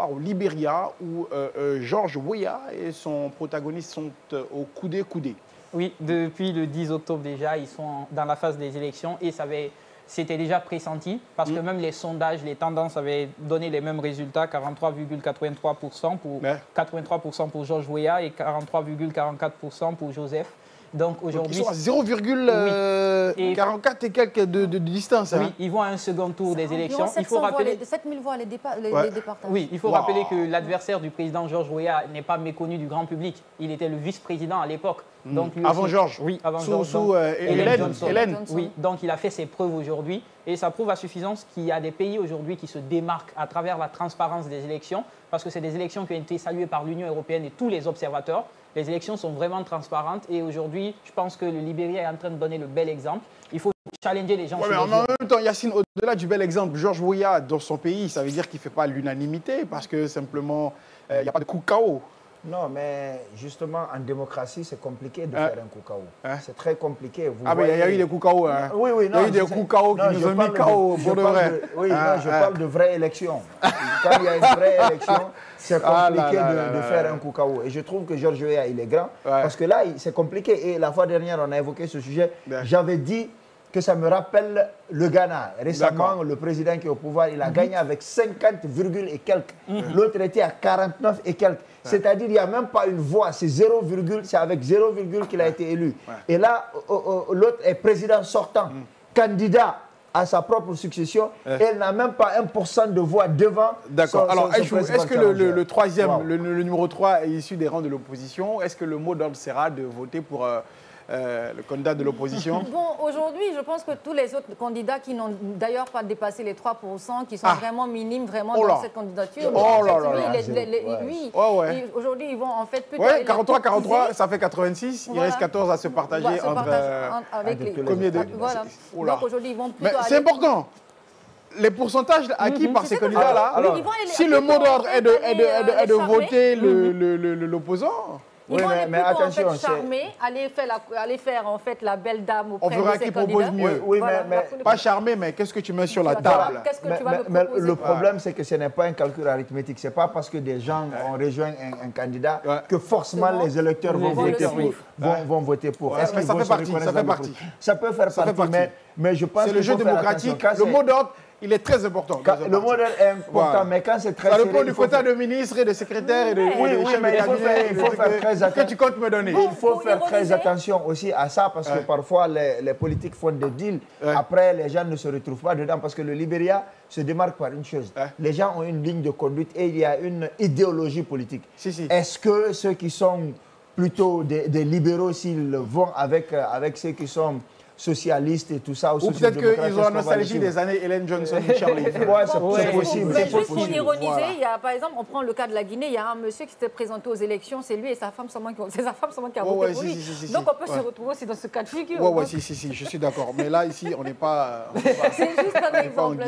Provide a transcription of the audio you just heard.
part au Libéria où George Weah et son protagoniste sont au coudé-coudé. Oui, depuis le 10 octobre déjà, ils sont dans la phase des élections et c'était déjà pressenti parce que même les sondages, les tendances avaient donné les mêmes résultats, 43,83% pour, 83% pour George Weah et 43,44% pour Joseph. Donc aujourd'hui, ils sont à 0,44 et quelques de distance. Oui, hein. ils vont à un second tour des élections. Il faut rappeler 7 000 voix les départages. Oui, il faut rappeler que l'adversaire du président George Weah n'est pas méconnu du grand public. Il était le vice-président à l'époque. Donc Avant George. Oui, avant George. Sous Hélène. Oui, donc il a fait ses preuves aujourd'hui et ça prouve à suffisance qu'il y a des pays aujourd'hui qui se démarquent à travers la transparence des élections parce que c'est des élections qui ont été saluées par l'Union européenne et tous les observateurs. Les élections sont vraiment transparentes et aujourd'hui, je pense que le Libéria est en train de donner le bel exemple. Il faut challenger les gens. Ouais, mais en même temps, Yacine, au-delà du bel exemple, George Weah, dans son pays, ça veut dire qu'il ne fait pas l'unanimité parce que simplement, il n'y a pas de coup KO. Non, mais justement, en démocratie, c'est compliqué de faire un coup KO. C'est très compliqué. Mais il y a eu des coups KO. Hein. Oui, oui, non. Il y a eu des coups KO qui nous ont mis KO pour de vrai. Oui, non, je parle de vraies élections. Quand il y a une vraie élection, c'est compliqué de faire un coup KO. Et je trouve que George Weah, il est grand. Parce que là, c'est compliqué. Et la fois dernière, on a évoqué ce sujet. J'avais dit que ça me rappelle le Ghana. Récemment, le président qui est au pouvoir, il a gagné avec 50, et quelques. L'autre était à 49 et quelques. C'est-à-dire qu'il n'y a même pas une voix, c'est 0, c'est avec 0, qu'il a été élu. Et là, l'autre est président sortant, candidat à sa propre succession, et elle n'a même pas 1% de voix devant. D'accord. Alors, est-ce que le troisième, le numéro 3 est issu des rangs de l'opposition? Est-ce que le mot d'ordre sera de voter pour le candidat de l'opposition? Bon, aujourd'hui, je pense que tous les autres candidats qui n'ont d'ailleurs pas dépassé les 3%, qui sont vraiment minimes dans cette candidature, aujourd'hui, ils vont en fait plutôt... 43, ça fait 86, il reste 14 à se partager avec les premiers de... Voilà. Donc aujourd'hui, ils vont plutôt... Mais c'est important. Les pourcentages acquis par ces candidats-là, si le mot d'ordre est de voter l'opposant... Ils vont plutôt attention, en fait charmer, aller faire en fait la belle dame auprès de ces candidats. On verra qui propose mieux. Oui, mais pas charmer, mais qu'est-ce que tu mets sur la table? Mais le problème, c'est que ce n'est pas un calcul arithmétique. Ce n'est pas parce que des gens ont rejoint un candidat que forcément les électeurs vont voter pour. Ça fait partie. Ça peut faire partie, mais je pense que c'est le jeu démocratique. Le mot d'ordre, il est très important. Le mot d'ordre est important, mais quand c'est très serré... Ça dépend du quota de ministres et de secrétaires et de chefs de cabinet. Il faut faire très attention. Que tu comptes me donner. Il faut faire très attention aussi à ça parce que parfois les politiques font des deals. Après, les gens ne se retrouvent pas dedans parce que le Libéria se démarque par une chose. Les gens ont une ligne de conduite et il y a une idéologie politique. Est-ce que ceux qui sont plutôt des libéraux, s'ils vont avec ceux qui sont socialistes et tout ça. Ou peut-être qu'ils ont la nostalgie des années Hélène Johnson et Charlie. C'est possible. Mais juste pour ironiser, il y a, par exemple, on prend le cas de la Guinée, il y a un monsieur qui s'était présenté aux élections, c'est lui et sa femme seulement qui ont voté pour lui. Donc on peut se retrouver aussi dans ce cas de figure. Oui, je suis d'accord. Mais là, ici, on n'est pas... C'est juste un exemple.